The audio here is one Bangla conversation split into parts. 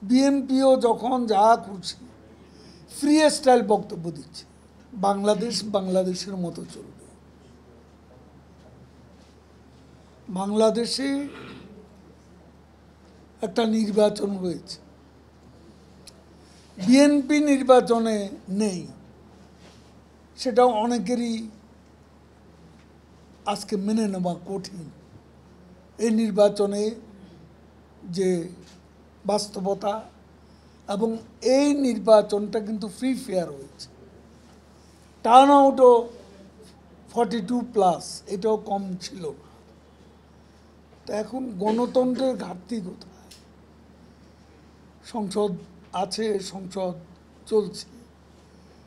বিএনপিও যখন যা খুশি ফ্রি স্টাইল বক্তব্য দিচ্ছে, বাংলাদেশ বাংলাদেশের মতো চলবে। বাংলাদেশে একটা নির্বাচন হয়েছে, বিএনপি নির্বাচনে নেই, সেটা অনেকেরই আজকে মেনে নেওয়া কঠিন। এই নির্বাচনে যে বাস্তবতা এবং এই নির্বাচনটা কিন্তু ফ্রি ফেয়ার হয়েছে, টার্ন আউটও 42+, এটাও কম ছিল না। তো এখন গণতন্ত্রের ঘাটতি কোথায়? সংসদ আছে, সংসদ চলছে,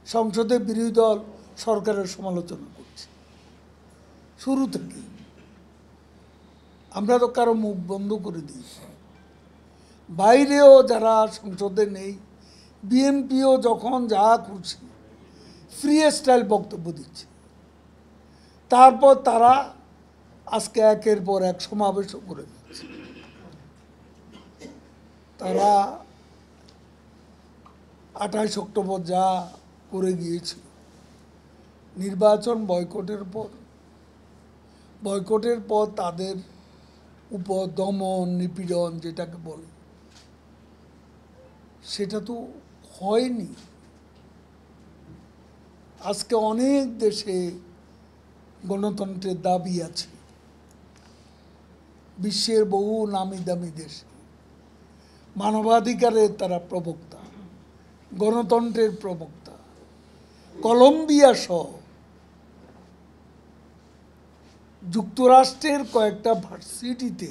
সংসদে বিরোধী দল সরকারের সমালোচনা করছে শুরু থেকে। আমরা তো কারো মুখ বন্ধ করে দিয়েছি। বাইরেও যারা সংসদে নেই, বিএনপিও যখন যা খুশি ফ্রি স্টাইল বক্তব্য দিচ্ছে, তারপর তারা আজকে একের পর এক সমাবেশও করে দিচ্ছে। তারা 28 অক্টোবর যা করে গিয়েছিল, নির্বাচন বয়কটের পর তাদের উপর দমন নিপীড়ন যেটাকে বলে, সেটা তো হয়নি। আজকে অনেক দেশে গণতন্ত্রের দাবি আছে, বিশ্বের বহু নামি দামি দেশে মানবাধিকারের তারা প্রবক্তা, গণতন্ত্রের প্রবক্তা। কলম্বিয়া সহ যুক্তরাষ্ট্রের কয়েকটা ভার্সিটিতে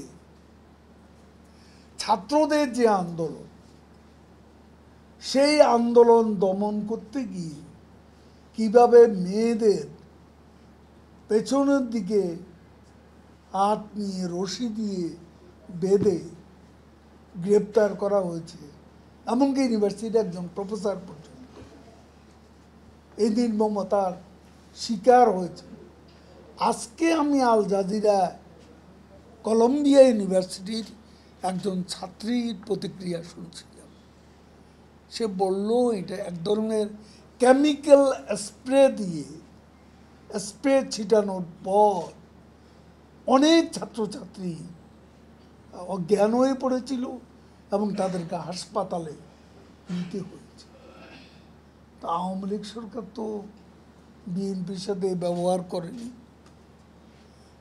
ছাত্রদের যে আন্দোলন, সেই আন্দোলন দমন করতে গিয়ে কিভাবে মেয়েদের পেছনের দিকে হাত নিয়ে রশি দিয়ে বেঁধে গ্রেপ্তার করা হয়েছে, এমনকি ইউনিভার্সিটির একজন প্রফেসর পর্যন্ত এই নির্মমতার শিকার হয়েছে। আজকে আমি আল জাজিরা কলম্বিয়া ইউনিভার্সিটির একজন ছাত্রীর প্রতিক্রিয়া শুনছিলাম। সে বলল, এটা এক ধরনের কেমিক্যাল স্প্রে ছিটানোর পর অনেক ছাত্রছাত্রী অজ্ঞান হয়ে পড়েছিল এবং তাদেরকে হাসপাতালে নিতে হয়েছে। তা আওয়ামী লীগ সরকার তো বিএনপির সাথে ব্যবহার করেনি।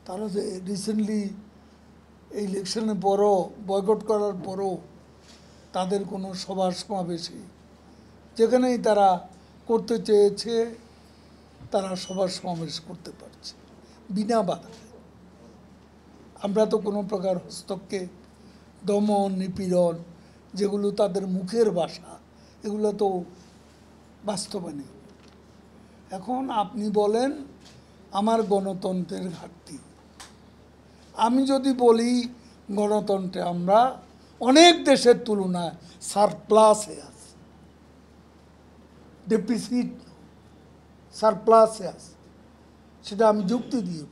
তারা যে রিসেন্টলি ইলেকশনের পরও, বয়কট করার পরও তাদের কোনো সভা সমাবেশে যেখানেই তারা করতে চেয়েছে, তারা সভা সমাবেশ করতে পারছে বিনা বাধায়। আমরা তো কোনো প্রকার হস্তক্ষেপ, দমন নিপীড়ন যেগুলো তাদের মুখের ভাষা, এগুলো তো বাস্তবে নেই। এখন আপনি বলেন আমার গণতন্ত্রের ঘাটতি। আমি যদি বলি গণতন্ত্রে আমরা অনেক দেশের তুলনায় সারপ্লাসে আছি, ডেফিসিট সারপ্লাসে আছে, সেটা আমি যুক্তি দিয়ে